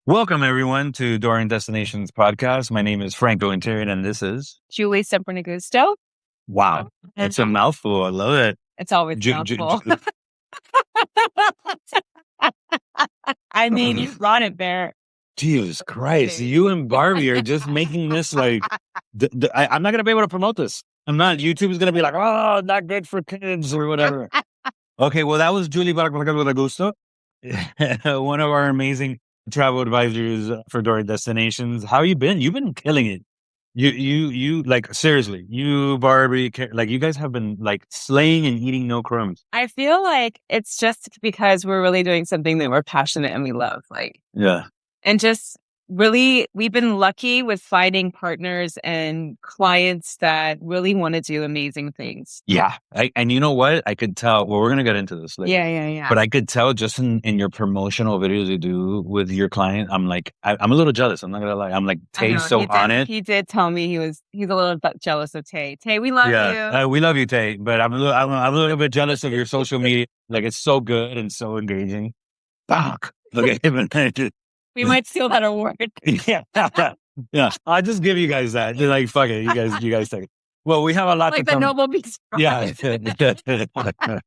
Welcome, everyone, to Dorian Destinations podcast. My name is Franco Interian, and this is... Julie Agusto. Wow. It's a mouthful. I love it. It's always a mouthful. I mean, you brought it there. Jesus Christ. You and Barbie are just making this like... I'm not going to be able to promote this. I'm not. YouTube is going to be like, oh, not good for kids or whatever. Okay, well, that was Julie Agusto, one of our amazing travel advisors for Dorian Destinations. How you been? You've been killing it. You like, seriously, you, Barbie, like, you guys have been like slaying and eating no crumbs. I feel like it's just because we're really doing something that we're passionate and we love. Yeah. And just really, we've been lucky with finding partners and clients that really want to do amazing things. Yeah. And you know what? I could tell, well, we're going to get into this later. Yeah. But I could tell just in your promotional videos you do with your client, I'm like, I'm a little jealous. I'm not going to lie. I'm like, Tay's so on it. He did tell me he's a little bit jealous of Tay. Tay, we love you. We love you, Tay. But I'm a little bit jealous of your social media. Like, it's so good and so engaging. Fuck. Look at him. We might steal that award. Yeah. I'll just give you guys that. They're like, fuck it. You guys take it. Well, we have a lot like to the Nobel Peace Prize. Yeah.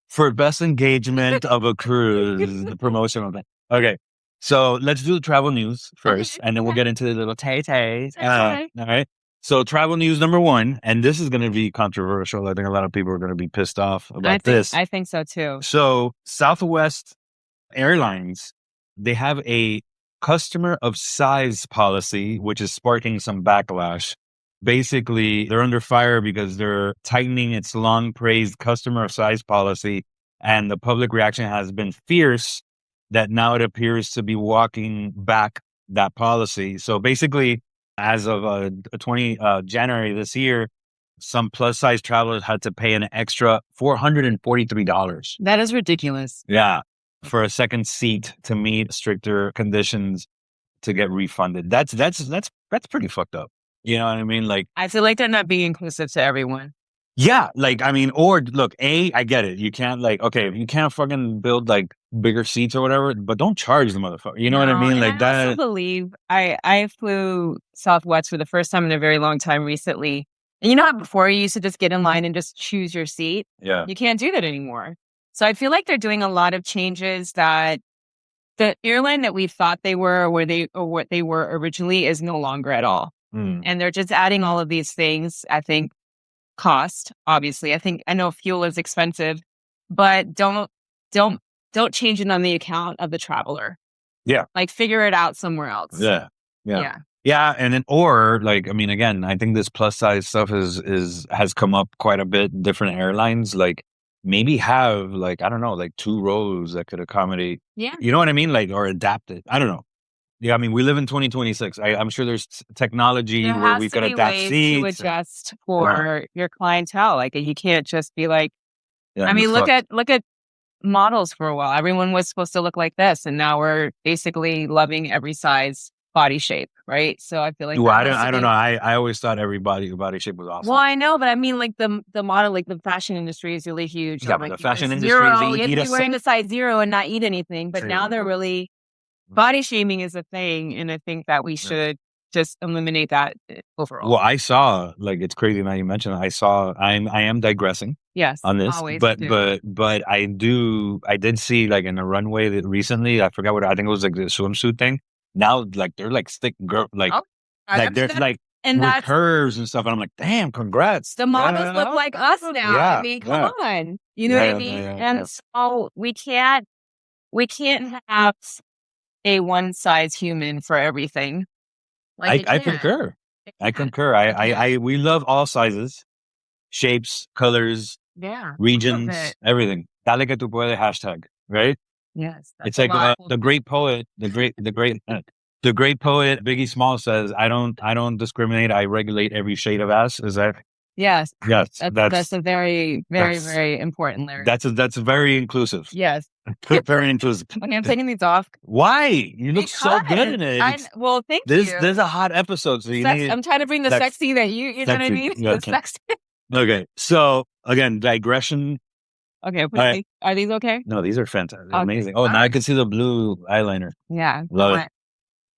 For best engagement of a cruise, the promotional thing. Okay. So let's do the travel news first, and then we'll get into the little tay. All right. So travel news number one, and this is going to be controversial. I think a lot of people are going to be pissed off about this. I think so too. So Southwest Airlines, they have a customer of size policy, which is sparking some backlash. Basically, they're under fire because they're tightening its long praised customer of size policy. And the public reaction has been fierce that now it appears to be walking back that policy. So basically, as of 20 January this year, some plus size travelers had to pay an extra $443. That is ridiculous. Yeah. For a second seat to meet stricter conditions to get refunded. That's pretty fucked up. You know what I mean? Like, I feel like they're not being inclusive to everyone. Yeah. Like, I mean, or look, I get it. You can't if you can't fucking build like bigger seats or whatever, but don't charge the motherfucker. You know what I mean? Like that. I also believe I flew Southwest for the first time in a very long time recently. And you know how before you used to just get in line and just choose your seat? Yeah. You can't do that anymore. So I feel like they're doing a lot of changes that the airline that we thought they were or what they were originally is no longer at all. And they're just adding all of these things. I think cost, obviously. I know fuel is expensive, but don't change it on the account of the traveler. Yeah. Like, figure it out somewhere else. Yeah. And then, or like, I mean, again, I think this plus size stuff has come up quite a bit in different airlines. Like, maybe have like, I don't know, like 2 rows that could accommodate. Yeah. You know what I mean? Like, or adapt it. I don't know. Yeah. I mean, we live in 2026. I'm sure there's technology where we could adapt seats. To adjust for your clientele. Like, you can't just be like, yeah, I mean, look at models for a while. Everyone was supposed to look like this. And now we're basically loving every size body shape, right? So I feel like, well, I don't know. I always thought every body shape was awesome. Well, I know, but I mean, like the model, like the fashion industry is really huge. Yeah, but the fashion industry you have to be wearing a size 0 and not eat anything. But now they're really, body shaming is a thing, and I think that we should just eliminate that overall. Well, I saw, like, it's crazy now you mentioned it. I am digressing. Yes, on this, always but I did see, like, in the runway that recently, I forgot I think it was like the swimsuit thing. Now, like, they're like thick girl, like there's like and with curves and stuff. And I'm like, damn, congrats. The models look like us now. Yeah, I mean, come on. You know what I mean? And so we can't have a one size human for everything. Like, I concur. I concur. We love all sizes, shapes, colors, regions, everything. Dale que tu puedes hashtag, right? Yes. It's like the great poet Biggie Small says, I don't discriminate. I regulate every shade of ass. Is that? Yes. Yes. That's a very, very, very important lyric. That's very inclusive. Yes. Very inclusive. Okay, I'm taking these off. Why? You look so good in it. Well, thank you. This is a hot episode. So I'm trying to bring the sexy that you know what I mean? The sexy. Okay. So again, digression. Okay, All right. are these okay? No, these are fantastic. Okay. Amazing. Oh, now I can see the blue eyeliner. Yeah. Love it.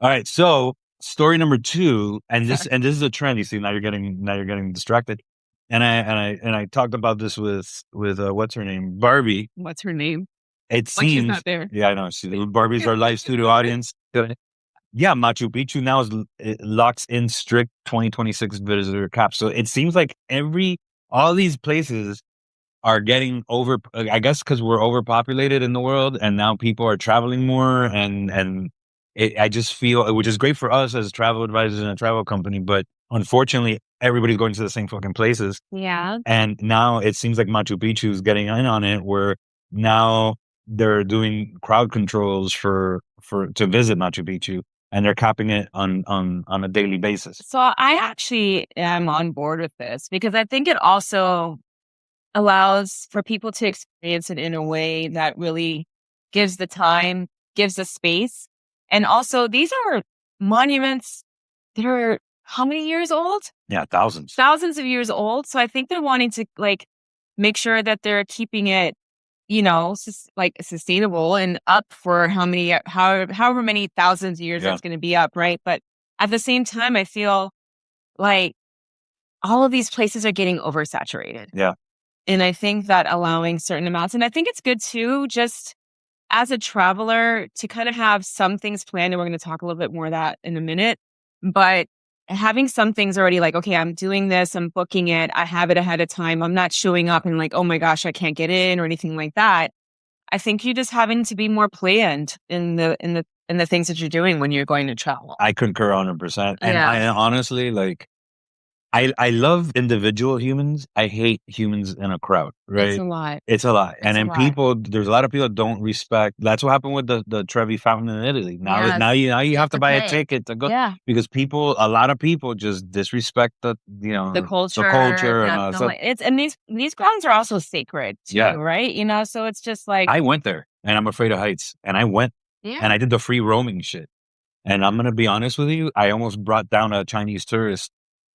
All right. So story number 2, and this is a trend. You see, now you're getting distracted. And I talked about this with what's her name? Barbie. What's her name? It Like she's seems not there. Yeah, I know. Barbie's our live studio audience. Yeah, Machu Picchu now it locks in strict 2026 visitor cap. So it seems like all these places are getting I guess because we're overpopulated in the world, and now people are traveling more, and I just feel, which is great for us as travel advisors and a travel company, but unfortunately everybody's going to the same fucking places. Yeah. And now it seems like Machu Picchu is getting in on it, where now they're doing crowd controls to visit Machu Picchu, and they're capping it on a daily basis. So I actually am on board with this because I think it also allows for people to experience it in a way that really gives the time, gives the space. And also, these are monuments that are how many years old? Yeah, thousands. Thousands of years old. So I think they're wanting to make sure that they're keeping it, sustainable and up for however many thousands of years that's going to be up, right? But at the same time, I feel like all of these places are getting oversaturated. Yeah. And I think that allowing certain amounts, and I think it's good too, just as a traveler, to kind of have some things planned. And we're going to talk a little bit more of that in a minute. But having some things already okay, I'm doing this, I'm booking it, I have it ahead of time. I'm not showing up and oh my gosh, I can't get in or anything like that. I think you just having to be more planned in the things that you're doing when you're going to travel. I concur 100%. And I honestly, I love individual humans. I hate humans in a crowd, right? It's a lot. And then there's a lot of people that don't respect. That's what happened with the Trevi Fountain in Italy. Now you have to buy a ticket to go, because a lot of people just disrespect the culture. And these grounds are also sacred too, right? So it's just I went there, and I'm afraid of heights, and I went and I did the free roaming shit. And I'm going to be honest with you, I almost brought down a Chinese tourist.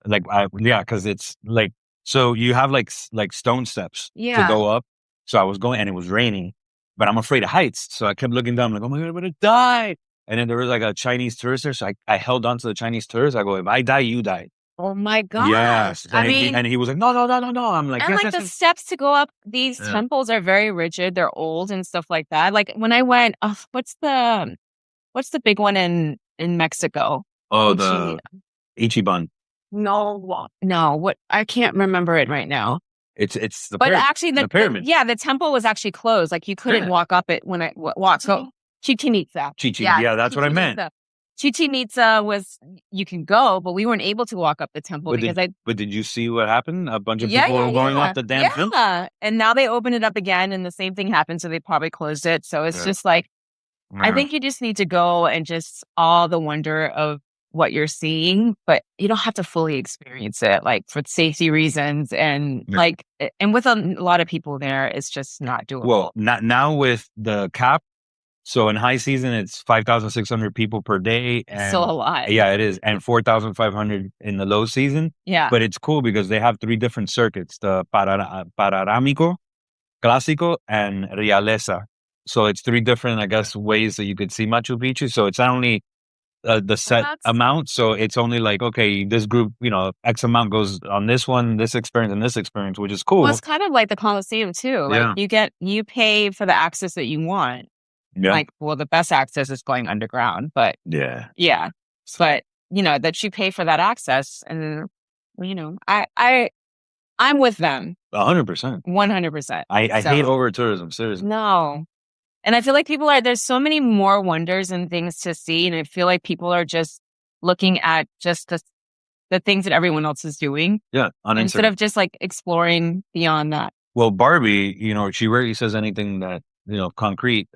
Because it's so you have stone steps to go up. So I was going, and it was raining, but I'm afraid of heights. So I kept looking down, oh my God, I'm going to die. And then there was a Chinese tourist there. So I held on to the Chinese tourist. I go, if I die, you die. Oh my God. Yes. And he was like, no. I'm like, and the steps to go up these temples are very rigid. They're old and stuff like that. When I went, what's the big one in Mexico? Oh, the Ichiban. No, what? I can't remember it right now. It's the actually the pyramid. The temple was actually closed. You couldn't walk up it when I walked. So Chichen Itza. That's what I meant. Chichen Itza was, you can go, but we weren't able to walk up the temple But did you see what happened? A bunch of people were going off the damn hill. Yeah, and now they opened it up again, and the same thing happened. So they probably closed it. So it's just I think you just need to go and just all the wonder of what you're seeing, but you don't have to fully experience it, for safety reasons, and and with a lot of people there, it's just not doable. Well, not now with the cap. So in high season, it's 5,600 people per day. And still a lot. Yeah, it is. And 4,500 in the low season. Yeah. But it's cool because they have 3 different circuits: the Panorámico, Clásico, and Realeza. So it's 3 different, I guess, ways that you could see Machu Picchu. So it's not only the set amount. So it's only okay, this group, X amount goes on this one, this experience, and this experience, which is cool. Well, it's kind of like the Colosseum too. You pay for the access that you want. Yeah. The best access is going underground, but but that you pay for that access, and I'm with them 100%. 100%. I hate over tourism, seriously. No. And I feel like there's so many more wonders and things to see. And I feel like people are just looking at just the things that everyone else is doing. Yeah. On instead Instagram. of just exploring beyond that. Well, Barbie, she rarely says anything that, concrete.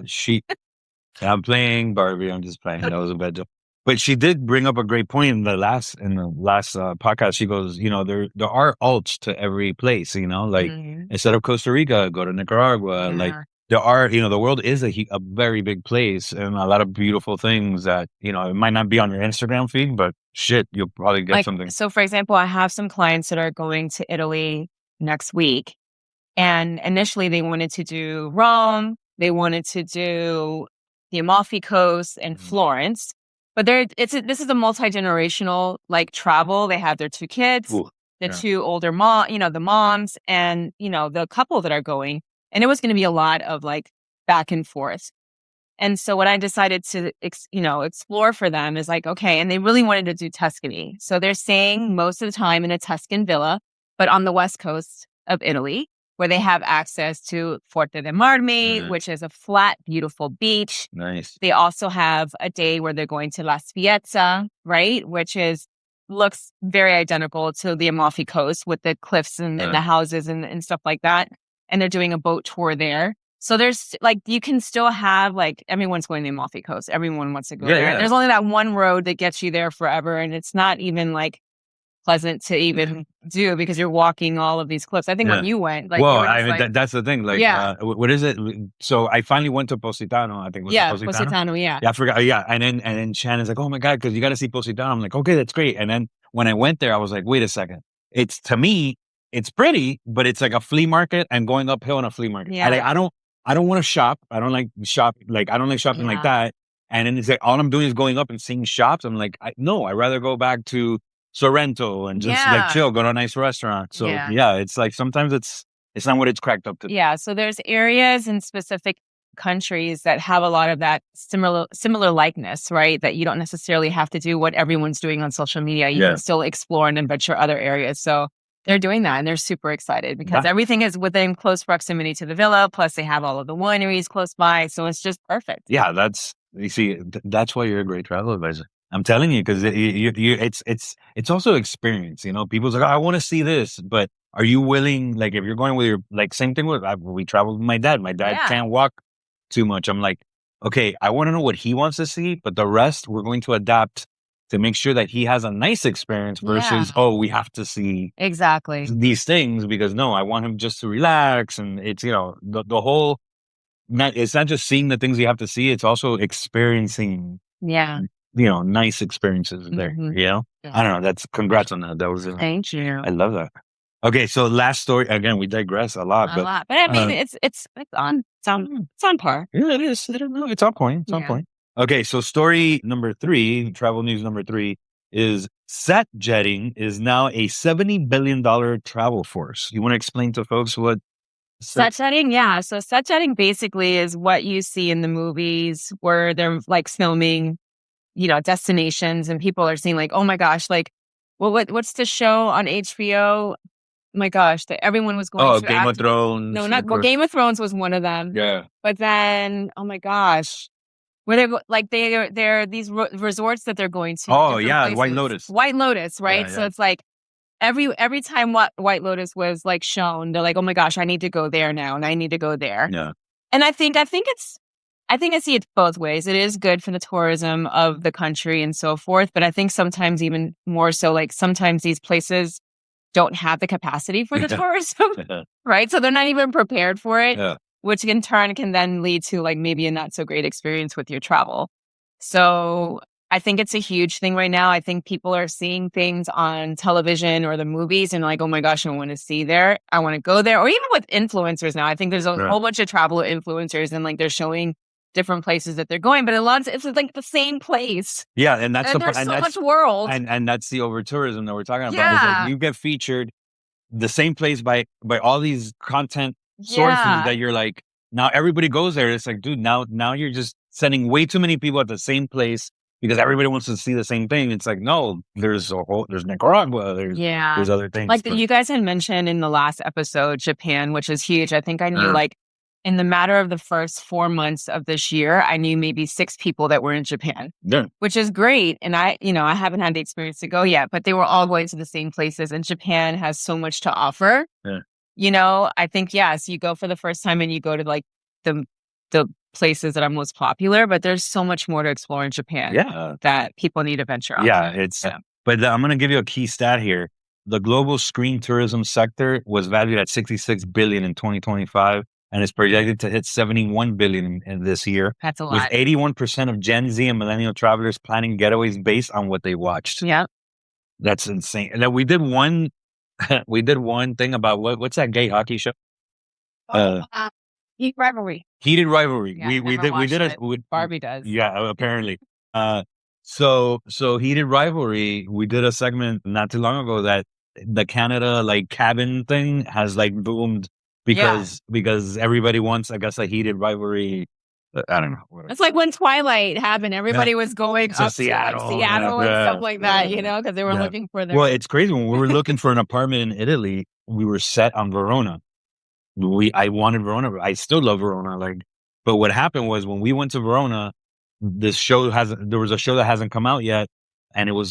I'm playing Barbie. I'm just playing. That was a bad joke. But she did bring up a great point in the last podcast. She goes, there are alts to every place, instead of Costa Rica, go to Nicaragua. Yeah. There are, the world is a very big place, and a lot of beautiful things that, it might not be on your Instagram feed, but shit, you'll probably get something. So, for example, I have some clients that are going to Italy next week, And initially they wanted to do Rome, they wanted to do the Amalfi Coast and Florence. But this is a multi-generational like travel. They have their 2 kids, the 2 older the moms, and the couple that are going. And it was going to be a lot of like back and forth. And so what I decided to explore for them is like, okay, and they really wanted to do Tuscany. So they're staying most of the time in a Tuscan villa, but on the west coast of Italy, where they have access to Forte dei Marmi, which is a flat, beautiful beach. Nice. They also have a day where they're going to La Spiezza, right? Which looks very identical to the Amalfi Coast with the cliffs and the houses and stuff like that. And they're doing a boat tour there. So there's like, you can still have like, everyone's going to the Amalfi Coast. Everyone wants to go there. There's only that one road that gets you there forever. And it's not even like pleasant to even do because you're walking all of these cliffs. I think when you went, like, well, I mean, that's the thing. Like, what is it? So I finally went to Positano. I think Positano. Yeah, I forgot. Yeah, and then Shannon's like, "Oh my god, because you got to see Positano." I'm like, "Okay, that's great." And then when I went there, I was like, "Wait a second. To me, it's pretty, but it's like a flea market and going uphill in a flea market. Yeah. I don't want to shop. I don't like shop. Like I don't like shopping like that. And then it's like all I'm doing is going up and seeing shops. I'm like, no, I'd rather go back to Sorrento and just like chill, go to a nice restaurant. So it's like sometimes it's not what it's cracked up to. Yeah. So there's areas in specific countries that have a lot of that similar likeness, right? That you don't necessarily have to do what everyone's doing on social media. You can still explore and adventure other areas. So they're doing that and they're super excited because everything is within close proximity to the villa. Plus they have all of the wineries close by. So it's just perfect. Yeah. That's why you're a great travel advisor. I'm telling you, because it's also experience. People's like, oh, I want to see this, but are you willing? Like, if you're going with your same thing with we traveled with my dad. My dad can't walk too much. I'm like, okay, I want to know what he wants to see, but the rest we're going to adapt to make sure that he has a nice experience versus we have to see exactly these things because no, I want him just to relax and it's the whole. It's not just seeing the things you have to see; it's also experiencing. Yeah. Nice experiences there. I don't know. Congrats on that. That was thank you. I love that. Okay, so last story again. We digress a lot, but I mean, it's on par. Yeah, it is. I don't know. It's on point. It's on point. Okay, so story number 3, travel news number 3 is set jetting is now a $70 billion travel force. You want to explain to folks what set jetting? Yeah, so set jetting basically is what you see in the movies where they're like filming destinations and people are seeing like, oh my gosh, like, well, what's the show on HBO? Oh my gosh, that everyone was going to. Game of Thrones. No, Game of Thrones was one of them. Yeah. But then, oh my gosh, where they're these resorts that they're going to. Oh yeah, places. White Lotus, right? Yeah. So it's like every time White Lotus was like shown, they're like, oh my gosh, I need to go there now, and I need to go there. Yeah. And I think I see it both ways. It is good for the tourism of the country and so forth. But I think sometimes even more so, like sometimes these places don't have the capacity for the tourism, right? So they're not even prepared for it, which in turn can then lead to like maybe a not so great experience with your travel. So I think it's a huge thing right now. I think people are seeing things on television or the movies and like, oh my gosh, I want to see there. I want to go there. Or even with influencers now. I think there's a whole bunch of travel influencers and like they're showing different places that they're going, but it's like the same place. Yeah, and that's there's so much world, and that's the over tourism that we're talking about. Yeah. Like you get featured the same place by all these content sources that you're like, now everybody goes there. It's like, dude, now you're just sending way too many people at the same place because everybody wants to see the same thing. It's like, no, there's Nicaragua, there's other things. Like you guys had mentioned in the last episode, Japan, which is huge. I think I knew like. In the matter of the first 4 months of this year, I knew maybe 6 people that were in Japan, which is great. And I haven't had the experience to go yet, but they were all going to the same places. And Japan has so much to offer. Yeah. I think, yes, you go for the first time and you go to like the places that are most popular, but there's so much more to explore in Japan that people need to venture on. Yeah, but I'm going to give you a key stat here. The global screen tourism sector was valued at $66 billion in 2025. And it's projected to hit $71 billion in this year. That's a lot. With 81% of Gen Z and millennial travelers planning getaways based on what they watched. Yeah, that's insane. And then we did one thing about what's that gay hockey show? Heat rivalry. Heated rivalry. Yeah, we did it. Barbie does. Yeah, apparently. So heated rivalry. We did a segment not too long ago that the Canada like cabin thing has like boomed because everybody wants, I guess, a heated rivalry. I don't know. It's like when Twilight happened. Everybody was going to up Seattle, to like Seattle and stuff like that, you know, because they were looking for their. Well, it's crazy. When we were looking for an apartment in Italy, we were set on Verona. I wanted Verona. I still love Verona. But what happened was when we went to Verona, there was a show that hasn't come out yet. And it was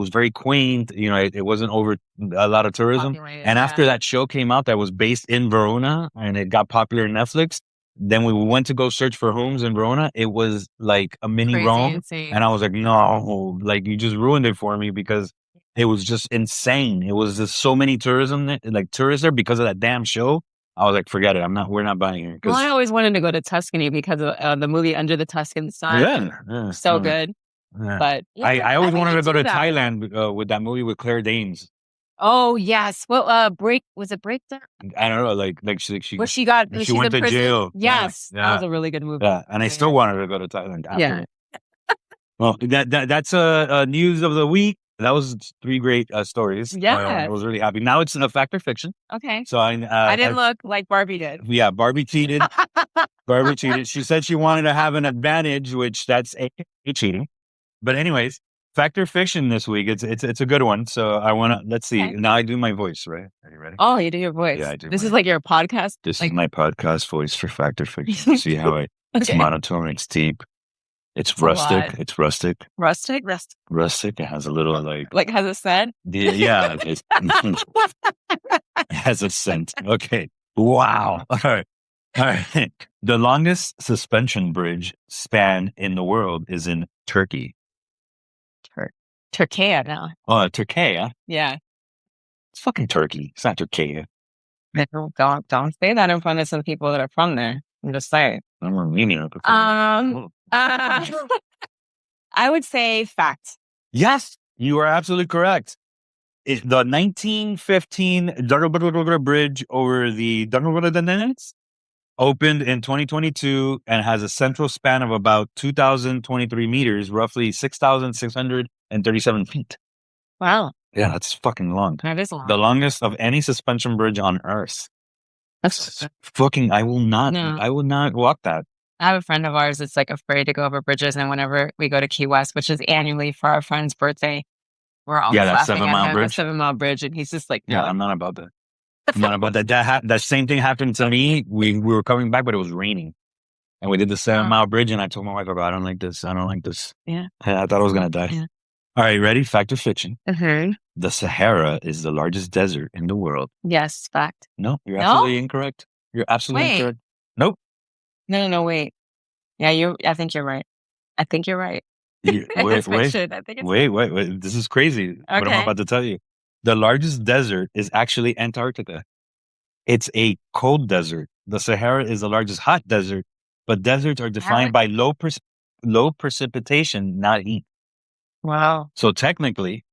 very quaint. You know, it wasn't over a lot of tourism. And after that show came out that was based in Verona and it got popular on Netflix, then we went to go search for homes in Verona. It was like a mini Rome. Insane. And I was like, no, like you just ruined it for me because it was just insane. It was just so many tourists there because of that damn show. I was like, forget it. We're not buying here. Well, I always wanted to go to Tuscany because of the movie Under the Tuscan Sun. Yeah. So good. Yeah. But I always wanted to go to Thailand with that movie with Claire Danes. Oh yes. Well, was it Breakdown? I don't know. Like she went to jail. Yes, that was a really good movie. Yeah, and I still wanted to go to Thailand. After. Yeah. Well, that's news of the week. That was 3 great stories. Yeah, I was really happy. Now it's a fact or fiction. Okay. So I didn't look like Barbie did. Yeah, Barbie cheated. Barbie cheated. She said she wanted to have an advantage, which that's a cheating. But anyways, fact or fiction this week. It's a good one. So I want to, let's see. Okay. Now I do my voice, right? Are you ready? Oh, you do your voice. Yeah, I do. This is like your podcast. This is my podcast voice for fact or fiction. See how it's monotone. It's deep. It's rustic. It's rustic. Rustic. It has a little like has a scent. Yeah, it has a scent. Okay. Wow. All right. The longest suspension bridge span in the world is in Turkey. Turkey now. Oh, Turkey. Yeah. It's fucking Turkey. It's not Turkey. Don't say that in front of some people that are from there. I'm just saying. I'm Armenian. I would say fact. Yes, you are absolutely correct. It's the 1915 bridge over the Danubes opened in 2022 and has a central span of about 2,023 meters, roughly 6,637 feet. Wow. Yeah, that's fucking long. That is long. The longest of any suspension bridge on Earth. That's fucking, I will not walk that. I have a friend of ours that's like afraid to go over bridges. And whenever we go to Key West, which is annually for our friend's birthday, we're always that laughing 7 Mile bridge. 7 Mile bridge. And he's just like, yeah, I'm not about that. I'm not about that. That same thing happened to me. We were coming back, but it was raining. And we did the 7 Mile bridge. And I told my wife, I don't like this. Yeah. I thought I was going to die. Yeah. All right, ready? Fact or fiction? Mm-hmm. The Sahara is the largest desert in the world. Yes, fact. No, you're absolutely incorrect. You're absolutely incorrect. Nope. No, wait. Yeah, I think you're right. Wait. This is crazy. Okay. What I'm about to tell you. The largest desert is actually Antarctica. It's a cold desert. The Sahara is the largest hot desert, but deserts are defined by low precipitation, not heat. Wow. So technically,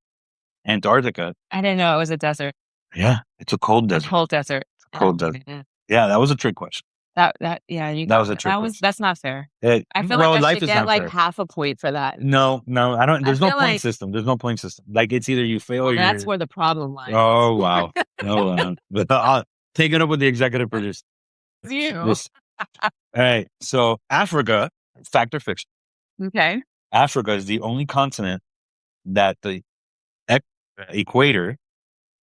Antarctica. I didn't know it was a desert. Yeah, it's a cold desert. Cold desert. Yeah, that was a trick question. That was a trick question. That's not fair. I feel like I should get like half a point for that. No, I don't. There's no point system. There's no point system. Like it's either you fail or you. That's where the problem lies. Oh wow. No, but I'll take it up with the executive producer. You. All right. So Africa, fact or fiction? Okay. Africa is the only continent that the equator,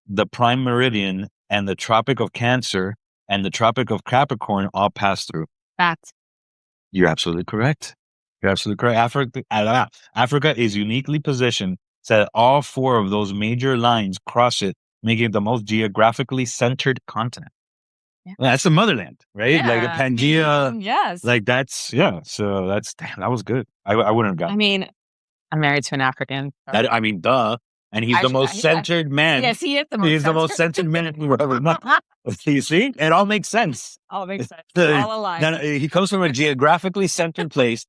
the prime meridian, and the Tropic of Cancer and the Tropic of Capricorn all pass through. Fact. You're absolutely correct. Africa is uniquely positioned so that all 4 of those major lines cross it, making it the most geographically centered continent. Yeah. Well, that's the motherland, right? Yeah. Like a Pangea. Yes. Like that's, yeah. So that was good. I wouldn't have gotten. I mean, I'm married to an African. Duh. And he's the most centered man. Yes, he is the most. He's the most centered man in the world. You see, it all makes sense. All makes sense. All aligned. He comes from a geographically centered place.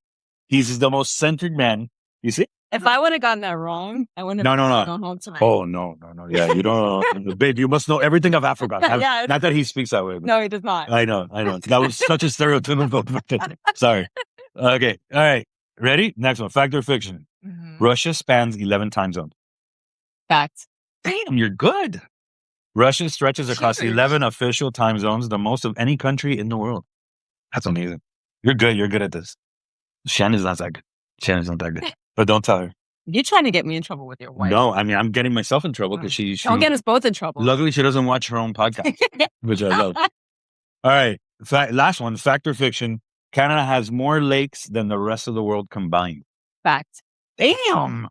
He's the most centered man. You see, If I would have gotten that wrong, I wouldn't have gone home tonight. Oh, no. Yeah, you don't. Babe, you must know everything of Africa. Yeah. Not that he speaks that way. No, he does not. I know. That was such a stereotypical. Sorry. Okay. All right. Ready? Next one. Fact or fiction? Mhm. Russia spans 11 time zones. Fact. Damn, you're good. Russia stretches across Huge. 11 official time zones, the most of any country in the world. That's amazing. You're good. You're good at this. Shannon's not that good. But don't tell her. You're trying to get me in trouble with your wife. No, I mean, I'm getting myself in trouble because she Don't get us both in trouble. Luckily, she doesn't watch her own podcast, which I love. All right. Last one. Fact or fiction? Canada has more lakes than the rest of the world combined. Fact. Damn.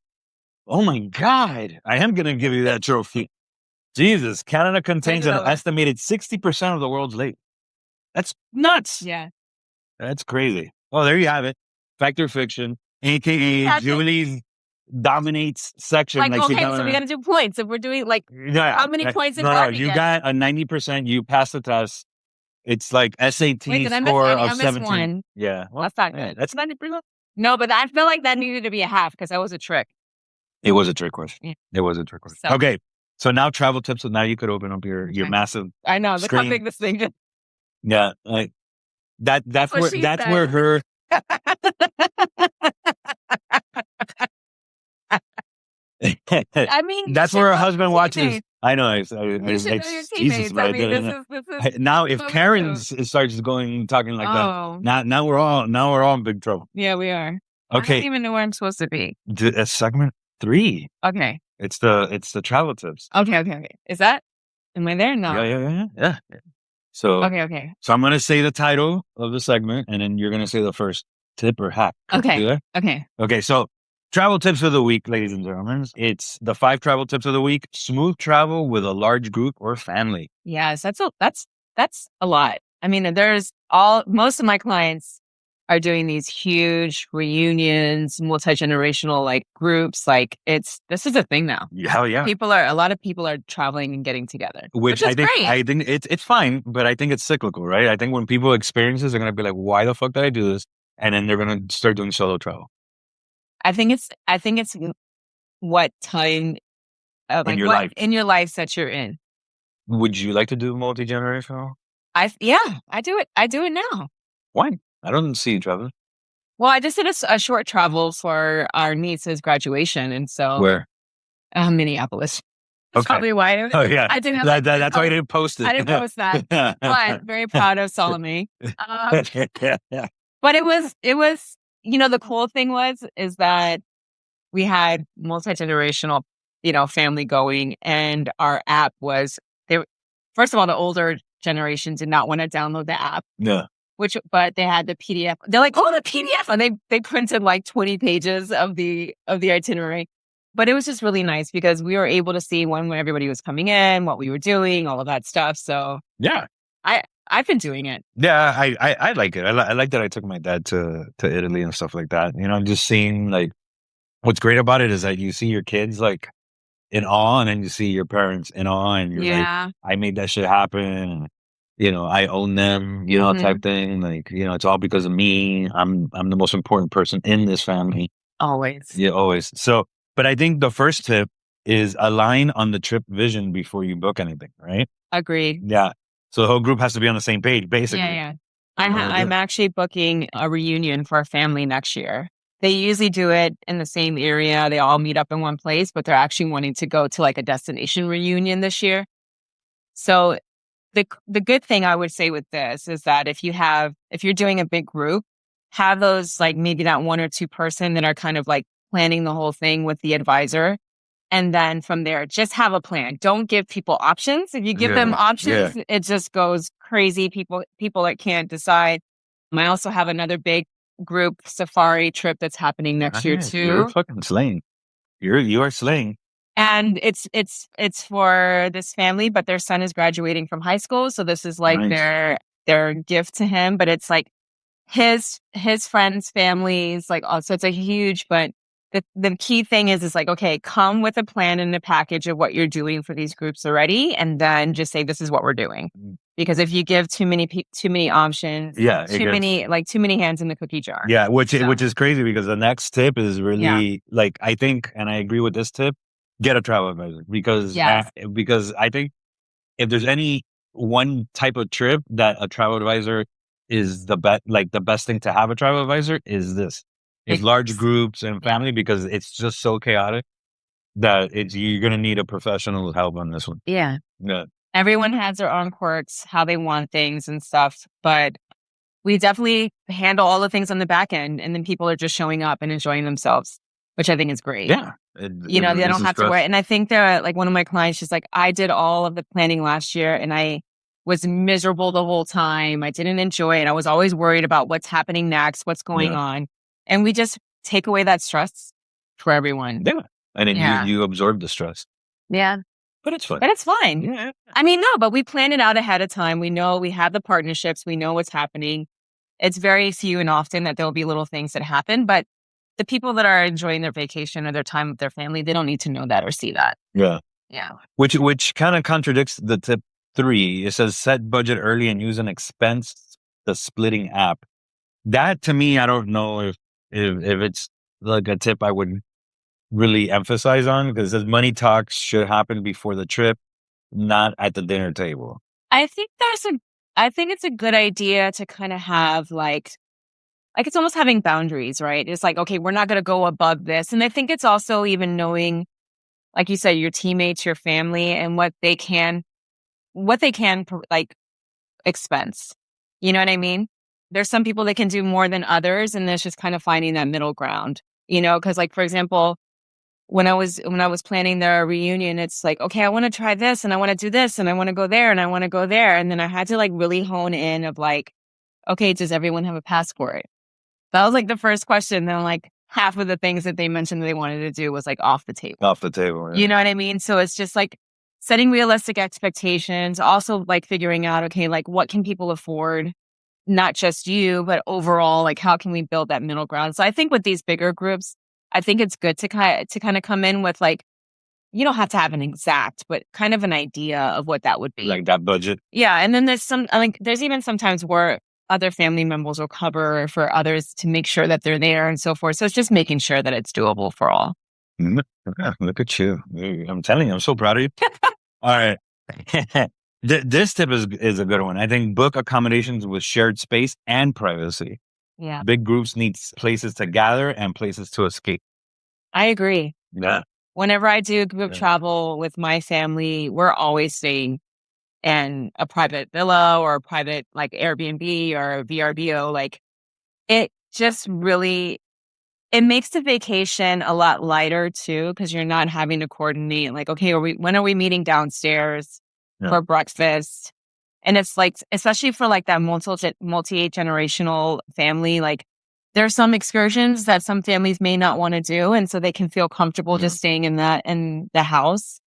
Oh, my God. I am going to give you that trophy. Jesus. Canada contains an estimated 60% of the world's lakes. That's nuts. Yeah. That's crazy. Oh, there you have it. Fact or fiction, a.k.a. Julie's dominates section. Like okay, so we got to do points. If we're doing how many points? No, you got a 90%. You passed the test. It's like SAT score of 17. One. Yeah, well, that's not good. That's 90%. No, but I feel like that needed to be a half because that was a trick. It was a trick question. Yeah. It was a trick question. So, okay, so now travel tips. So now you could open up your massive. I know. Look screen. how big this thing is. Yeah, like that's where her. I mean, that's where her husband watches. I know. Jesus, now, if Karen starts talking like that, now we're all in big trouble. Yeah, we are. Okay, I don't even know where I'm supposed to be. Segment 3. Okay, it's the travel tips. Okay. Is that? Am I there? No. Yeah. So okay. So I'm gonna say the title of the segment, and then you're gonna say the first tip or hack. Okay. Okay. So travel tips of the week, ladies and gentlemen. It's the 5 travel tips of the week. Smooth travel with a large group or family. Yes, that's a lot. I mean, most of my clients are doing these huge reunions, multi-generational groups. This is a thing now. Hell yeah. A lot of people are traveling and getting together. Which is great. I think it's fine, but I think it's cyclical, right? I think when people experience this, they're gonna be like, why the fuck did I do this? And then they're gonna start doing solo travel. I think it's what time in your life that you're in. Would you like to do multi-generational? I do it. I do it now. Why? I don't see you traveling. Well, I just did a short travel for our niece's graduation, and so where? Minneapolis. That's probably why. Oh yeah, I didn't. That's why you didn't post it. I didn't post that, but very proud of Salome. But it was. The cool thing is that we had multi-generational, family going, and our app was first of all, the older generation did not want to download the app. Yeah. But they had the PDF. They're like, oh, the PDF, and they printed 20 pages of the itinerary. But it was just really nice because we were able to see when everybody was coming in, what we were doing, all of that stuff. So yeah, I've been doing it. Yeah, I like it. I like that I took my dad to Italy and stuff like that. Just seeing what's great about it is that you see your kids in awe, and then you see your parents in awe, and you're like, I made that shit happen. I own them, type thing. It's all because of me. I'm the most important person in this family. Always. Yeah, always. So, but I think the first tip is align on the trip vision before you book anything, right? Agreed. Yeah. So the whole group has to be on the same page, basically. Yeah. I'm actually booking a reunion for a family next year. They usually do it in the same area. They all meet up in one place, but they're actually wanting to go to a destination reunion this year. So the good thing I would say with this is that if you're doing a big group, have those maybe that 1 or 2 person that are kind of planning the whole thing with the advisor. And then from there, just have a plan. Don't give people options. If you give them options, it just goes crazy. People that can't decide. I also have another big group safari trip that's happening next year too. You're fucking slaying. You are slaying. And it's for this family, but their son is graduating from high school, so this is nice. their gift to him. But it's his friends' families, so it's a huge. But the key thing is like, okay, come with a plan and a package of what you're doing for these groups already, and then just say this is what we're doing. Because if you give too many options, too many hands in the cookie jar. Yeah, which is crazy because the next tip is really like, I think, and I agree with this tip, get a travel advisor because I think if there's any one type of trip that a travel advisor is the best thing to have a travel advisor is this. It's large groups and family because it's just so chaotic that you're going to need a professional help on this one. Yeah. Yeah. Everyone has their own quirks, how they want things and stuff, but we definitely handle all the things on the back end, and then people are just showing up and enjoying themselves, which I think is great. Yeah. They don't have to worry. And I think they're like one of my clients, she's like, I did all of the planning last year and I was miserable the whole time. I didn't enjoy it. I was always worried about what's happening next, what's going on. And we just take away that stress for everyone. Yeah. And then you absorb the stress. Yeah. But it's fun. Yeah. I mean, no, but we plan it out ahead of time. We know we have the partnerships. We know what's happening. It's very few and often that there'll be little things that happen, but the people that are enjoying their vacation or their time with their family, they don't need to know that or see that. Yeah. Yeah. Which kind of contradicts the tip 3. It says set budget early and use the splitting app. That to me, I don't know if it's like a tip I would really emphasize on, because it says money talks should happen before the trip, not at the dinner table. I think it's a good idea to kind of have like it's almost having boundaries, right? It's like, okay, we're not going to go above this. And I think it's also even knowing, like you said, your teammates, your family, and what they can like expense. You know what I mean? There's some people that can do more than others, and there's just kind of finding that middle ground, because like, for example, when I was planning their reunion, it's like, okay, I want to try this and I want to do this and I want to go there and I want to go there. And then I had to like really hone in of like, okay, does everyone have a passport? That was like the first question. Then like half of the things that they mentioned that they wanted to do was like off the table. Yeah. You know what I mean? So it's just like setting realistic expectations, also like figuring out, okay, like what can people afford? Not just you, but overall, like how can we build that middle ground? So I think with these bigger groups, I think it's good to kind of come in with like, you don't have to have an exact, but kind of an idea of what that would be. Like that budget. Yeah. And then there's even sometimes where other family members will cover for others to make sure that they're there and so forth. So it's just making sure that it's doable for all. Look at you. I'm telling you, I'm so proud of you. All right. This tip is a good one. I think book accommodations with shared space and privacy. Yeah. Big groups need places to gather and places to escape. I agree. Yeah. Whenever I do group travel with my family, we're always staying in a private villa or a private like Airbnb or VRBO. Like it just really, it makes the vacation a lot lighter too, because you're not having to coordinate like, okay, when are we meeting downstairs for breakfast? And it's like, especially for like that multi-generational family, like there's some excursions that some families may not want to do. And so they can feel comfortable just staying in the house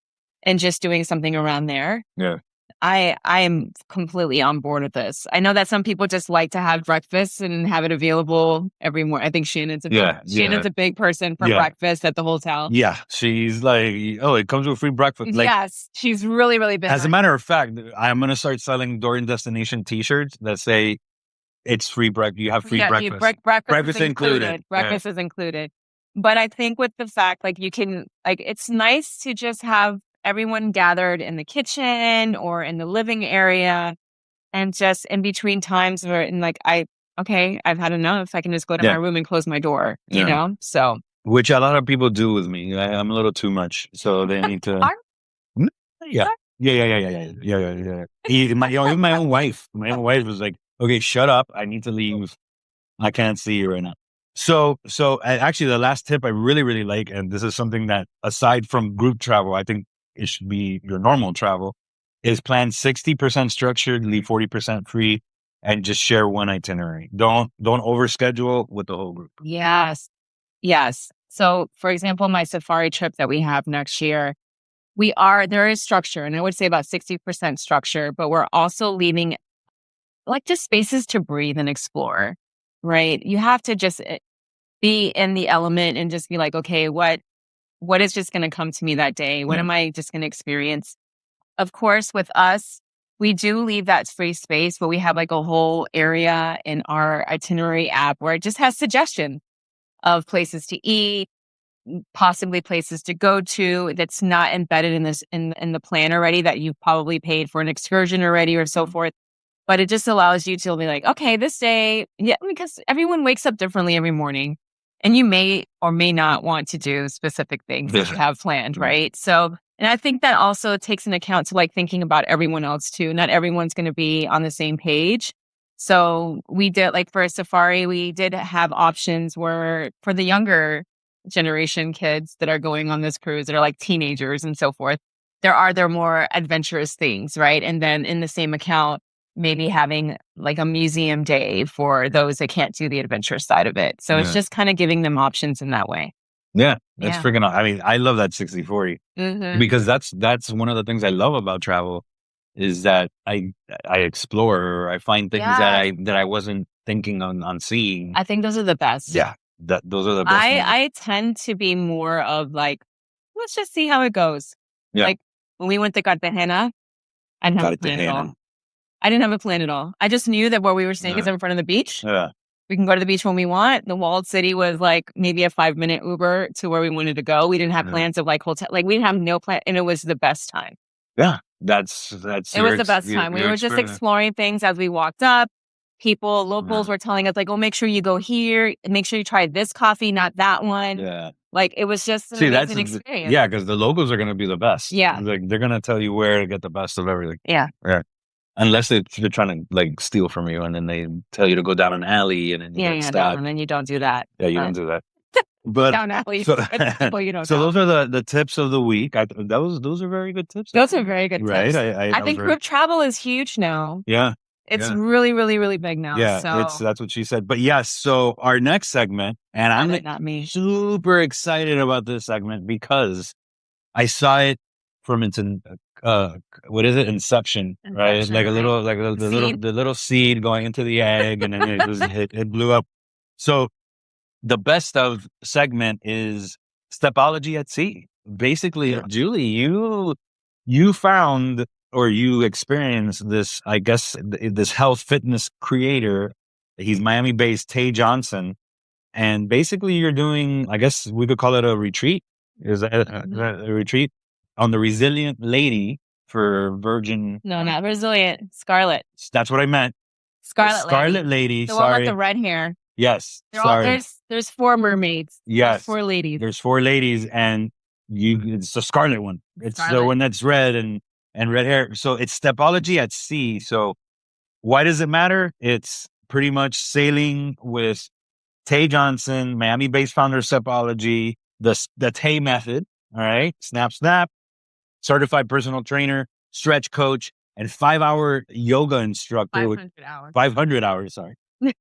and just doing something around there. Yeah. I am completely on board with this. I know that some people just like to have breakfast and have it available every morning. I think Shannon's a big person for breakfast at the hotel. Yeah. She's like, oh, it comes with free breakfast. Like, yes. She's really, really big. As a matter of fact, I'm going to start selling Dorian Destination t-shirts that say it's free breakfast. You have free breakfast. Breakfast included. Breakfast is included. But I think with the fact, like you can, like, it's nice to just have everyone gathered in the kitchen or in the living area, and just in between times where, and like, I've had enough. I can just go to my room and close my door, you know? So. Which a lot of people do with me. I'm a little too much. So they need to. Yeah. Even my own wife. My own wife was like, okay, shut up. I need to leave. I can't see you right now. So actually the last tip I really, really like, and this is something that aside from group travel, I think it should be your normal travel, is plan 60% structured, leave 40% free, and just share one itinerary. Don't overschedule with the whole group. Yes. So for example, my safari trip that we have next year, there is structure, and I would say about 60% structure, but we're also leaving like just spaces to breathe and explore, right? You have to just, be in the element and just be like, okay, what is just going to come to me that day? What am I just going to experience? Of course, with us, we do leave that free space, but we have like a whole area in our itinerary app where it just has suggestions of places to eat, possibly places to go to that's not embedded in this in the plan already, that you've probably paid for an excursion already or so forth. But it just allows you to be like, okay, this day, because everyone wakes up differently every morning, and you may or may not want to do specific things that you have planned, right? So, and I think that also takes into account to like thinking about everyone else too. Not everyone's going to be on the same page. So we did, like for a safari, we did have options where for the younger generation kids that are going on this cruise that are like teenagers and so forth, there are more adventurous things, right? And then in the same account, maybe having like a museum day for those that can't do the adventurous side of it. So it's just kind of giving them options in that way. Yeah, that's freaking awesome. I mean, I love that 60/40 because that's one of the things I love about travel is that I explore, or I find things that I wasn't thinking on seeing. I think those are the best. Yeah, those are the best. I tend to be more of like, let's just see how it goes. Yeah. Like when we went to Cartagena, I didn't have a plan at all. I didn't have a plan at all. I just knew that where we were staying is in front of the beach. Yeah. We can go to the beach when we want. The walled city was like maybe a 5-minute Uber to where we wanted to go. We didn't have plans of like hotel. Like we didn't have no plan, and it was the best time. Yeah, that's. It was the best time. We were just exploring things as we walked up. Locals were telling us like, "Oh, make sure you go here. Make sure you try this coffee, not that one." Yeah. Like it was just an amazing experience. Yeah, because the locals are going to be the best. Yeah, like they're going to tell you where to get the best of everything. Yeah. Yeah. Unless they're trying to like steal from you, and then they tell you to go down an alley, and then you get stopped. And then you don't do that. Yeah, you don't do that. But down alleys, people you don't. So those are the tips of the week. Those are very good tips. Those are very good tips. Right. I think group travel is huge now. Yeah. It's really, really, really big now. Yeah, so. that's what she said. But yes, so our next segment, and I'm not me. Super excited about this segment because I saw it from what is it? Inception, right? Like a little, like the little seed going into the egg, and then it blew up. So the best of segment is Stepology at sea. Basically, Julie, you found or you experienced this, I guess, this health fitness creator. He's Miami-based, Tay Johnson, and basically you're doing, I guess we could call it a retreat. Is that a retreat on the Resilient Lady for Virgin? No, not Resilient. Scarlet. That's what I meant. Scarlet Lady. The sorry. one with the red hair. Yes. There's 4 mermaids. Yes. There's 4 ladies. There's 4 ladies, and it's the Scarlet one. It's the one that's red and red hair. So it's Stepology at sea. So why does it matter? It's pretty much sailing with Tay Johnson, Miami-based founder of Stepology, the Tay method. All right. Snap, snap. Certified personal trainer, stretch coach, and 5-hour yoga instructor. 500 hours. 500 hours, sorry. Basically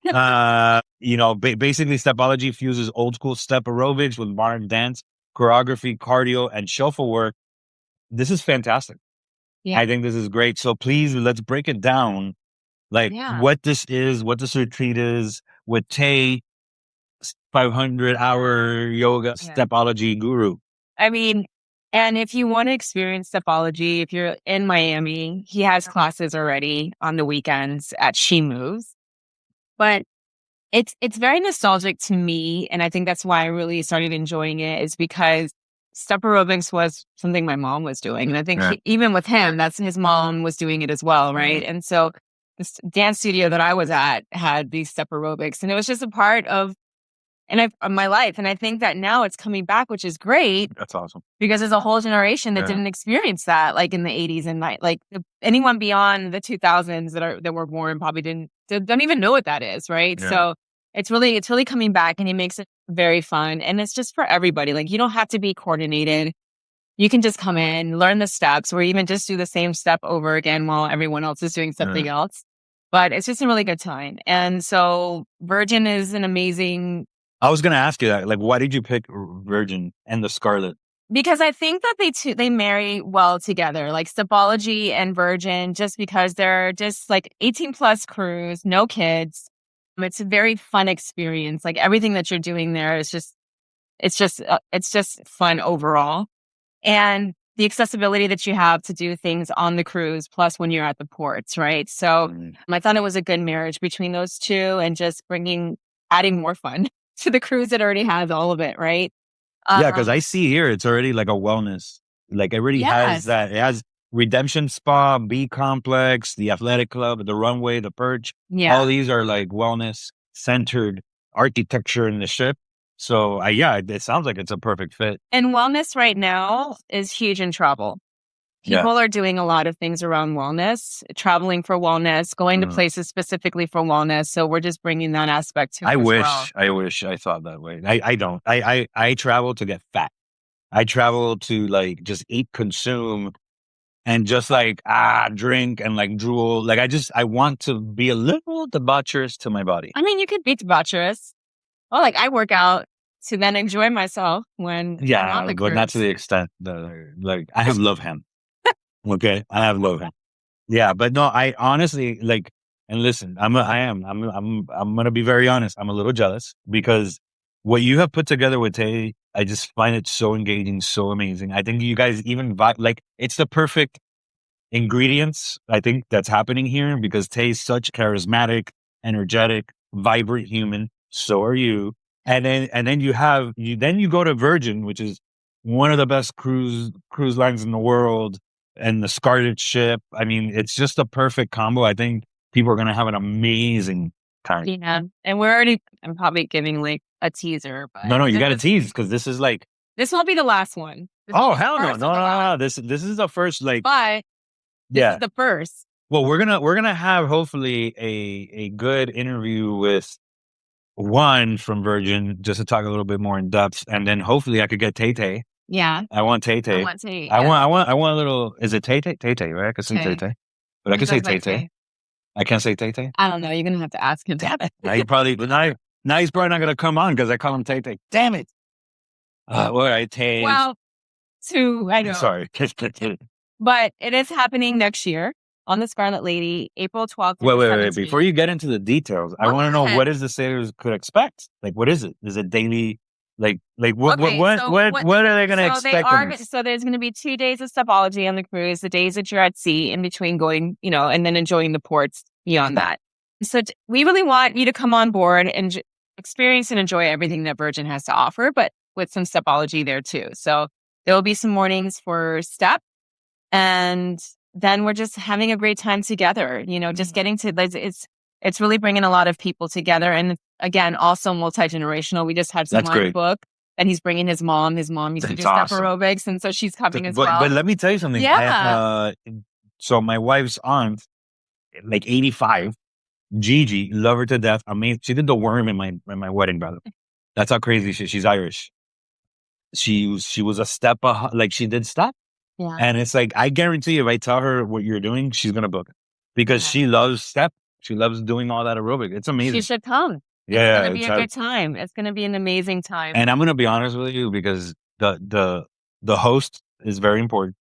Stepology fuses old school step aerobics with modern dance, choreography, cardio, and shuffle work. This is fantastic. Yeah. I think this is great. So please, let's break it down. Like what this is, what this retreat is with Tay, 500-hour yoga Stepology guru. I mean, and if you want to experience Stepology, if you're in Miami, he has classes already on the weekends at She Moves. But it's very nostalgic to me, and I think that's why I really started enjoying it, is because step aerobics was something my mom was doing. And I think even with him, that's his mom was doing it as well, right? And so this dance studio that I was at had these step aerobics, and it was just a part of my life. And I think that now it's coming back, which is great. That's awesome. Because there's a whole generation that didn't experience that, like in the 80s and anyone beyond the 2000s that were born probably don't even know what that is, right? Yeah. So it's really coming back, and it makes it very fun, and it's just for everybody. Like you don't have to be coordinated. You can just come in, learn the steps, or even just do the same step over again while everyone else is doing something else. But it's just a really good time. And so Virgin is an amazing. I was going to ask you that. Like, why did you pick Virgin and the Scarlet? Because I think that they marry well together, like Stepology and Virgin, just because they're just like 18 plus cruise, no kids. It's a very fun experience. Like everything that you're doing there is it's just fun overall. And the accessibility that you have to do things on the cruise, plus when you're at the ports, right? So I thought it was a good marriage between those two and just adding more fun to the cruise that already has all of it, right? Yeah, because I see here it's already like a wellness. Like it already has that. It has Redemption Spa, B Complex, the Athletic Club, the Runway, the Perch. Yeah. All these are like wellness centered architecture in the ship. So it sounds like it's a perfect fit. And wellness right now is huge in travel. People are doing a lot of things around wellness, traveling for wellness, going to places specifically for wellness. So we're just bringing that aspect to it. I wish I thought that way. I don't. I travel to get fat. I travel to like just eat, consume, and just like drink and like drool. Like I want to be a little debaucherous to my body. I mean, you could be debaucherous. Oh, like I work out to then enjoy myself when I'm on the cruise. But not to the extent that like I have love him. Okay, I have love him. Yeah, but no, I honestly like. And listen, I'm gonna be very honest. I'm a little jealous because what you have put together with Tay, I just find it so engaging, so amazing. I think you guys even like it's the perfect ingredients. I think that's happening here because Tay's such charismatic, energetic, vibrant human. So are you. And then you go to Virgin, which is one of the best cruise lines in the world, and the Scarlet ship. I mean, it's just a perfect combo. I think people are going to have an amazing time. Yeah. And I'm probably giving like a teaser. But no, you got to tease because this is like. This won't be the last one. Oh, hell no. No. This is the first like. But this is the first. Well, we're gonna have hopefully a good interview with one from Virgin just to talk a little bit more in depth. And then hopefully I could get Tay. Yeah. I want Tay. I want Tay. I want a little, is it Tay? Tay, right? I can say Tay. But I can say Tay. I can't say Tay. I don't know. You're going to have to ask him. Damn it. Now he's probably not going to come on because I call him Tay. Damn it. All right, Tay. Well, I know. Sorry. But it is happening next year on the Scarlet Lady, April 12th. Wait. Before you get into the details, I want to know what is the sailors could expect? Like, what is it? Is it daily? Like what are they going to expect? So there's going to be 2 days of Stepology on the cruise, the days that you're at sea in between going, and then enjoying the ports beyond that. So we really want you to come on board and experience and enjoy everything that Virgin has to offer, but with some Stepology there too. So there will be some mornings for Step, and then we're just having a great time together, just getting to, it's really bringing a lot of people together. And again, also multi-generational. We just had someone book and he's bringing his mom. His mom used to do step aerobics. And so she's coming as well. But let me tell you something. Yeah. So my wife's aunt, like 85, Gigi, love her to death. Amazing. She did the worm in my wedding, brother. That's how crazy she's Irish. She was a step, like she did step. Yeah. And it's like, I guarantee you, if I tell her what you're doing, she's going to book it because she loves step. She loves doing all that aerobic. It's amazing. She should come. Yeah. It's going to be a good time. It's going to be an amazing time. And I'm going to be honest with you because the host is very important.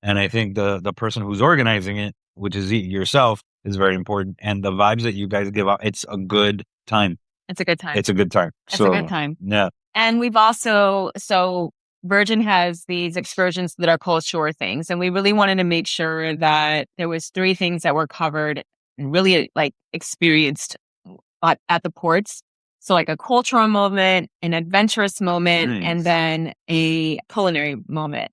And I think the person who's organizing it, which is yourself, is very important. And the vibes that you guys give out, it's a good time. It's a good time. It's a good time. It's a good time. Yeah. And we've also, Virgin has these excursions that are cold shore things. And we really wanted to make sure that there was 3 things that were covered and really like experienced at the ports. So like a cultural moment, an adventurous moment, and then a culinary moment.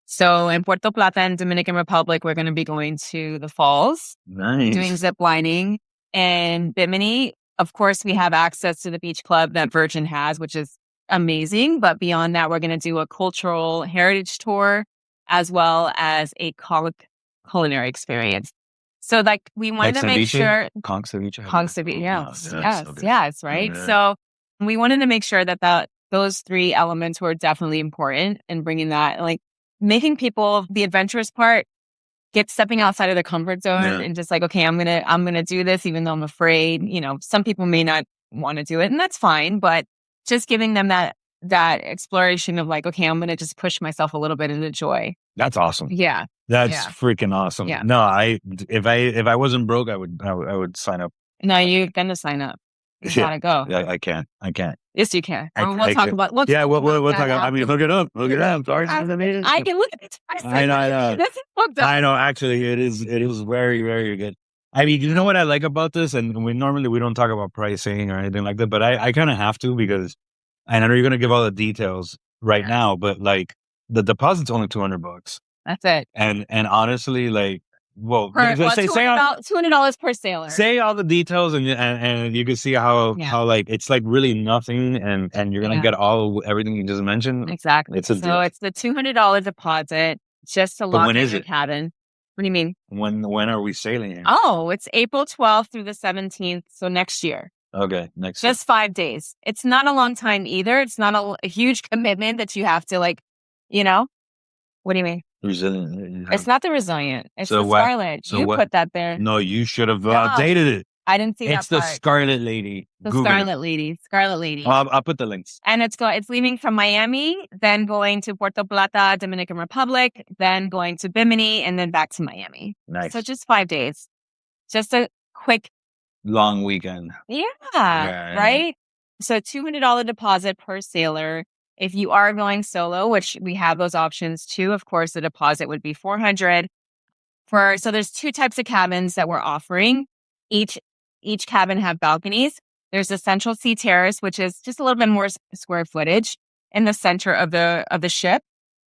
So in Puerto Plata and Dominican Republic, we're going to be going to the falls, doing zip lining. And Bimini, of course, we have access to the beach club that Virgin has, which is amazing. But beyond that, we're going to do a cultural heritage tour as well as a culinary experience. So like we wanted to make sure Conch ceviche. Yes, right. Yeah. So we wanted to make sure that those 3 elements were definitely important in bringing that, like making people, the adventurous part, stepping outside of their comfort zone and just like, okay, I'm gonna do this even though I'm afraid. Some people may not want to do it, and that's fine, but just giving them that exploration of like, okay, I'm going to just push myself a little bit into joy. That's awesome. Yeah. That's freaking awesome. Yeah. No, if I wasn't broke, I would sign up. No, you're going to sign up. You gotta go. I can't. Yes, you can. We'll talk about. We'll talk about. I mean, look it up. Sorry. I can look at it. I know. That's fucked up. I know. Actually, it is very, very good. I mean, you know what I like about this, and we don't talk about pricing or anything like that, but I kind of have to, because I know you're going to give all the details right now, but like the deposit's only $200. That's it. And honestly, like, say $200 per sailor. Say all the details, and you can see how like it's like really nothing, and you're gonna get everything you just mentioned. Exactly. It's the $200 deposit just to lock in your cabin. What do you mean? When are we sailing here? Oh, it's April 12th through the 17th, so next year. Okay, next year. Just 5 days. It's not a long time either. It's not a huge commitment that you have to, like, you know. What do you mean? Resilient. It's not the Resilient. It's the Scarlet. Put that there. No, you should have updated it. I didn't see that part. It's the Scarlet Lady. The Scarlet Lady. Scarlet Lady. I'll put the links. And it's leaving from Miami, then going to Puerto Plata, Dominican Republic, then going to Bimini, and then back to Miami. Nice. So just 5 days. Just a quick. Long weekend. Yeah. Right? So $200 deposit per sailor. If you are going solo, which we have those options too, of course, the deposit would be $400. So there's 2 types of cabins that we're offering. Each cabin have balconies. There's the central sea terrace, which is just a little bit more square footage in the center of the ship.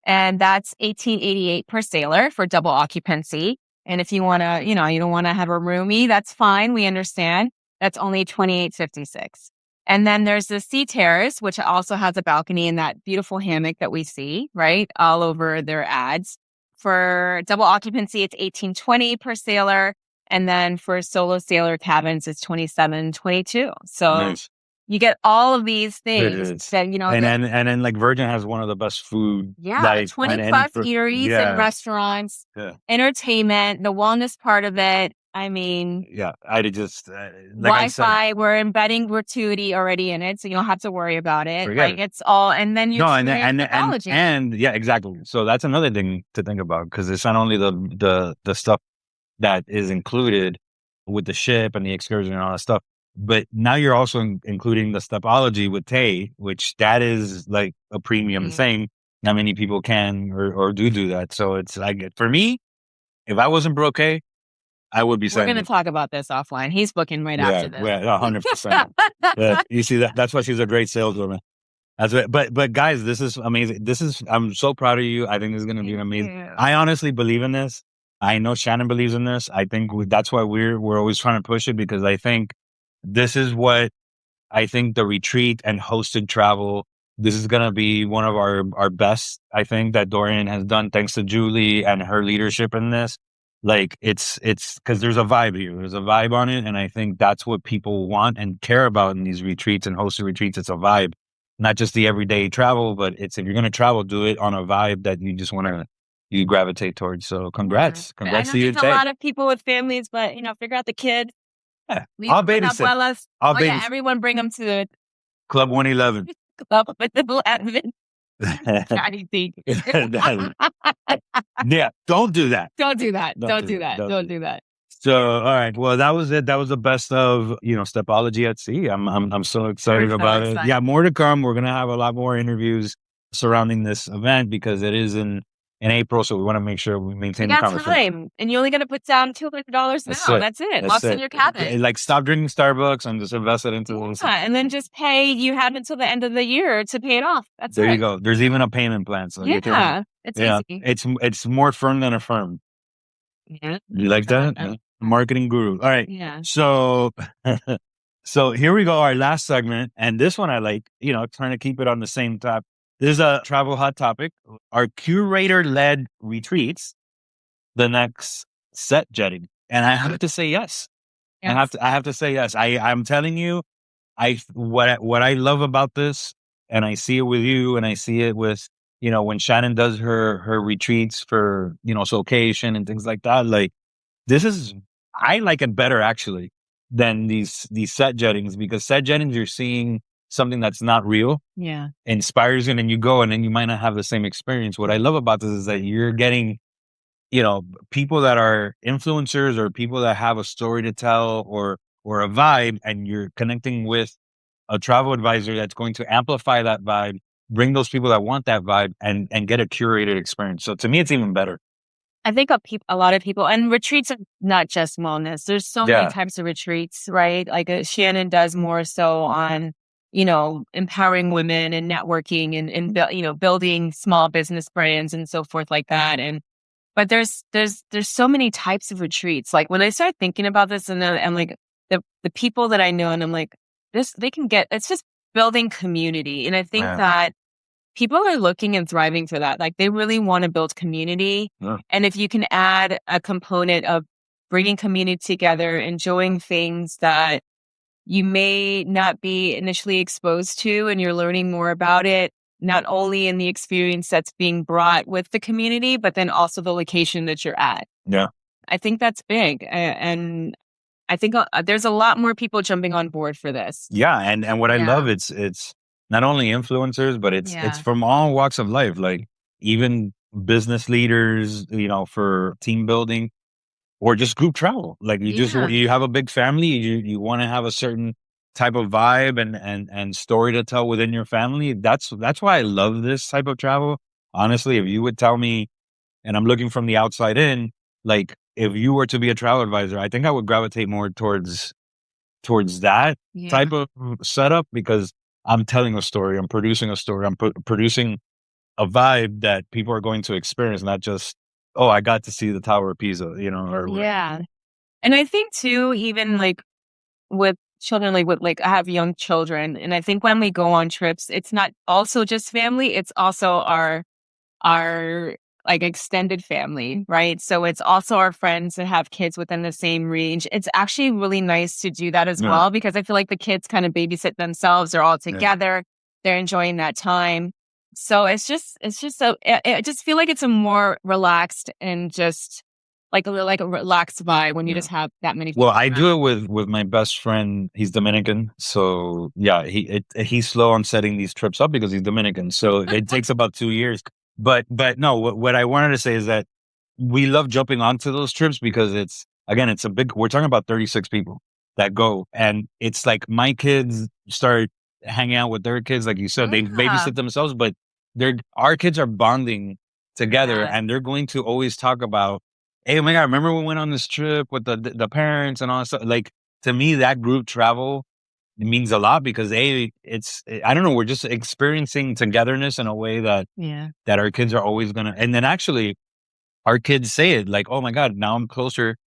And that's $18.88 per sailor for double occupancy. And if you want to, you don't want to have a roomie, that's fine. We understand. That's only $28.56. And then there's the sea terrace, which also has a balcony and that beautiful hammock that we see, right, all over their ads. For double occupancy, it's $18.20 per sailor. And then for solo sailor cabins, it's $27.22. So you get all of these things that, And then like Virgin has one of the best food. Yeah, like, 20 plus eateries and restaurants, entertainment, the wellness part of it. I mean, I just Wi-Fi. We're embedding gratuity already in it, so you don't have to worry about it. It's all, and then you technology. And exactly. So that's another thing to think about, because it's not only the stuff that is included with the ship and the excursion and all that stuff, but now you're also including the Stepology with Tay, which that is like a premium thing. Not many people can or do that. So it's like, for me, if I wasn't broke, I would be saying. We're going to talk about this offline. He's booking after this. Yeah, 100%. You see, that's why she's a great saleswoman. That's it. But guys, this is amazing. I'm so proud of you. I think this is going to be amazing. Yeah. I honestly believe in this. I know Shannon believes in this. I think that's why we're always trying to push it, because I think this is what I think the retreat and hosted travel. This is going to be one of our best, I think, that Dorian has done, thanks to Julie and her leadership in this. Like it's because there's a vibe here. There's a vibe on it. And I think that's what people want and care about in these retreats and hosted retreats. It's a vibe, not just the everyday travel, but it's, if you're going to travel, do it on a vibe that you just want to, you gravitate towards. So congrats to you. There's a lot of people with families, but figure out the kid. Yeah, I'll babysit. Yeah, everyone bring them to the Club 111. Club 111. Yeah, don't do that. Don't do that. So, all right. Well, that was it. That was the best of, Stepology at Sea. I'm so excited about it. Yeah, more to come. We're going to have a lot more interviews surrounding this event, because it is in April. So we want to make sure we maintain the conversation. Time, and you're only going to put down $200 now. That's it. Lost in your cabin. Like, stop drinking Starbucks and just invest it into this. And then just pay. You have until the end of the year to pay it off. That's there. You go. There's even a payment plan. So it's easy. It's more firm than a firm. Yeah. You like that? Yeah. Marketing guru. All right. Yeah. So here we go. Our last segment, and this one I like. Trying to keep it on the same top. This is a travel hot topic. Our curator-led retreats, the next set jetting, and I have to say yes. I have to say yes. I'm telling you, what I love about this, and I see it with you, and I see it with when Shannon does her retreats for Socation and things like that. Like, this is, I like it better actually than these set jettings, because set jettings, you're seeing something that's not real, inspires you, and then you go, and then you might not have the same experience. What I love about this is that you're getting, people that are influencers, or people that have a story to tell, or or a vibe, and you're connecting with a travel advisor that's going to amplify that vibe, bring those people that want that vibe, and get a curated experience. So to me, it's even better. I think a lot of people, and retreats are not just wellness. There's so many types of retreats, right? Like Shannon does more so on, empowering women and networking and building small business brands and so forth like that. But there's so many types of retreats. Like when I start thinking about this, and then I'm like the people that I know, and I'm like, it's just building community. And I think that people are looking and thriving for that. Like they really want to build community. Yeah. And if you can add a component of bringing community together, enjoying things that you may not be initially exposed to, and you're learning more about it, not only in the experience that's being brought with the community, but then also the location that you're at. Yeah. I think that's big. And I think there's a lot more people jumping on board for this. Yeah. And what I love, it's not only influencers, but it's from all walks of life, like even business leaders, for team building or just group travel. Like you have a big family, you want to have a certain type of vibe and story to tell within your family. That's why I love this type of travel. Honestly, if you would tell me, and I'm looking from the outside in, like if you were to be a travel advisor, I think I would gravitate more towards that type of setup, because I'm telling a story, I'm producing a story, I'm producing a vibe that people are going to experience, not just, oh, I got to see the Tower of Pisa, Yeah. And I think too, even like with children, I have young children, and I think when we go on trips, it's not also just family, it's also our like extended family, right? So it's also our friends that have kids within the same range. It's actually really nice to do that as well, because I feel like the kids kind of babysit themselves. They're all together. They're enjoying that time. So I just feel like it's a more relaxed and just like a relaxed vibe when you just have that many people. Well, I do it with my best friend. He's Dominican. So yeah, he's slow on setting these trips up because he's Dominican. So it takes about 2 years. But no, what I wanted to say is that we love jumping onto those trips because we're talking about 36 people that go. And it's like my kids start hanging out with their kids. Like you said, they babysit themselves, but our kids are bonding together, and they're going to always talk about, hey, oh my God, remember we went on this trip with the parents and all that stuff. Like, to me, that group travel means a lot because I don't know, we're just experiencing togetherness in a way that our kids are always gonna. And then actually, our kids say it like, "Oh my God, now I'm closer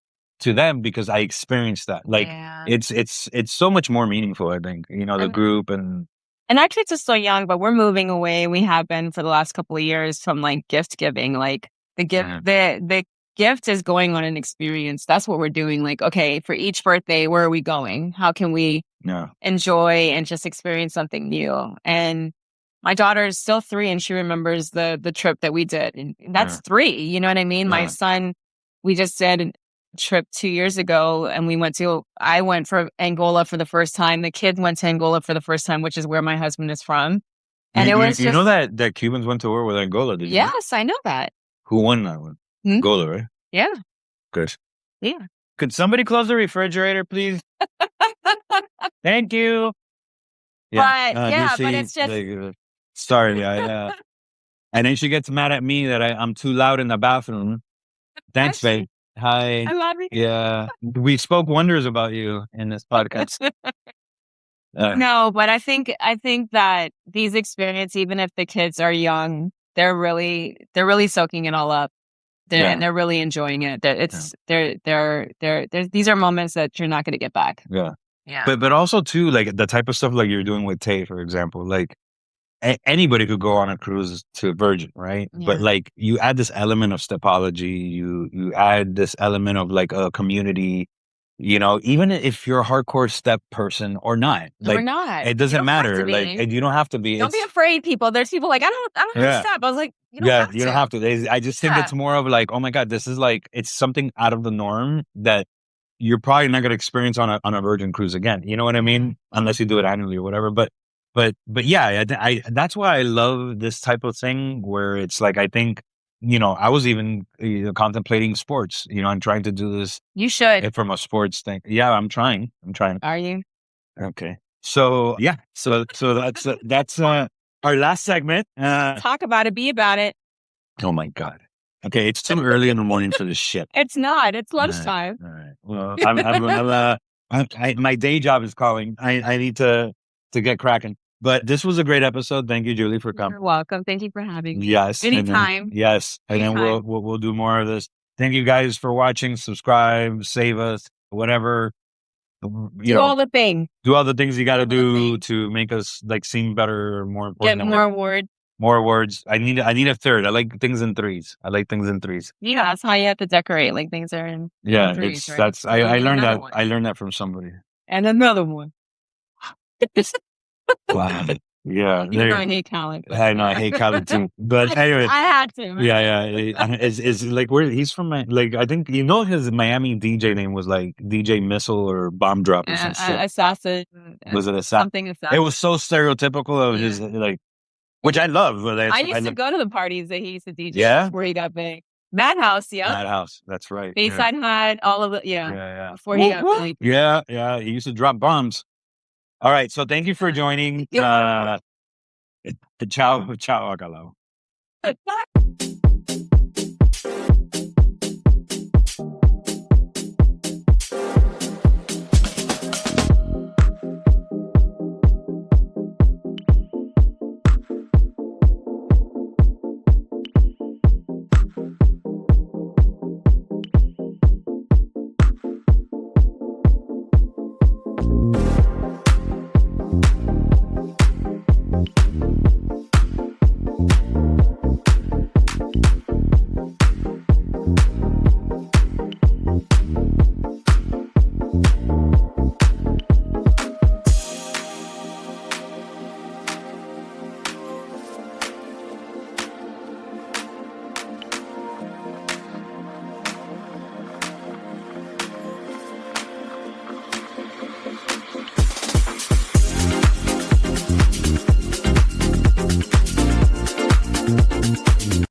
to them because I experienced that." Like, it's so much more meaningful. I think the group and our kids are so young, but we're moving away. We have been for the last couple of years from like gift giving. Like the gift, the gift is going on an experience. That's what we're doing. Like, okay, for each birthday, where are we going? How can we enjoy and just experience something new? And my daughter is still 3 and she remembers the trip that we did. And that's 3, you know what I mean? My son, we just did a trip 2 years ago and I went for Angola for the first time. The kids went to Angola for the first time, which is where my husband is from. And it was you know that Cubans went to war with Angola, did you? Yes, I know that. Who won that one? Angola, right? Yeah. Good. Yeah. Could somebody close the refrigerator, please? Thank you. But but it's just sorry. And then she gets mad at me that I'm too loud in the bathroom. Thanks, babe. Hi. I love you. Yeah, we spoke wonders about you in this podcast. No, but I think that these experiences, even if the kids are young, they're really soaking it all up. And they're really enjoying it. These are moments that you're not going to get back. Yeah. But also too, like the type of stuff like you're doing with Tay, for example, like anybody could go on a cruise to Virgin, right? Yeah. But like you add this element of Stepology, you add this element of like a community, even if you're a hardcore step person or not, like or not, it doesn't matter. Like you don't have to be. Don't be afraid, people. There's people like I don't have step. I was like, you don't have to. I just think it's more of like, oh my God, this is like it's something out of the norm that you're probably not going to experience on a Virgin cruise again. You know what I mean? Unless you do it annually or whatever. But yeah, I that's why I love this type of thing where it's like I think I was even contemplating sports. I'm trying to do this You should. from a sports thing. Yeah, I'm trying. Are you? Okay. So yeah, so that's our last segment. Talk about it. Be about it. Oh my God. Okay, it's too early in the morning for this shit. It's not. It's lunchtime. All right. Well, my day job is calling. I need to get cracking. But this was a great episode. Thank you, Julie, for coming. You're welcome. Thank you for having me. Yes. Anytime. Yes. And then we'll do more of this. Thank you guys for watching. Subscribe, save us, whatever. Do all the things. Do all the things you got to do to make us seem better, more important. Get more awards. More awards. I need a third. I like things in threes. Yeah, that's how you have to decorate. Things are in threes, right? That's I learned that. I learned that from somebody. And another one. Wow. Yeah. I hate Khaled. I know I hate Khaled too. But anyway, I had to. Yeah. Is where he's from? I think his Miami DJ name was DJ Missile or Bomb Drop or some shit. Assassin. Was it Assassin? Something Assassin. It was so stereotypical of his which I love. But I used to go to the parties that he used to DJ. Yeah, where he got big. Madhouse, yeah. Madhouse, that's right. Bayside had all of it, yeah. Before he got big. Yeah. He used to drop bombs. All right, so thank you for joining. Ciao, Agalo.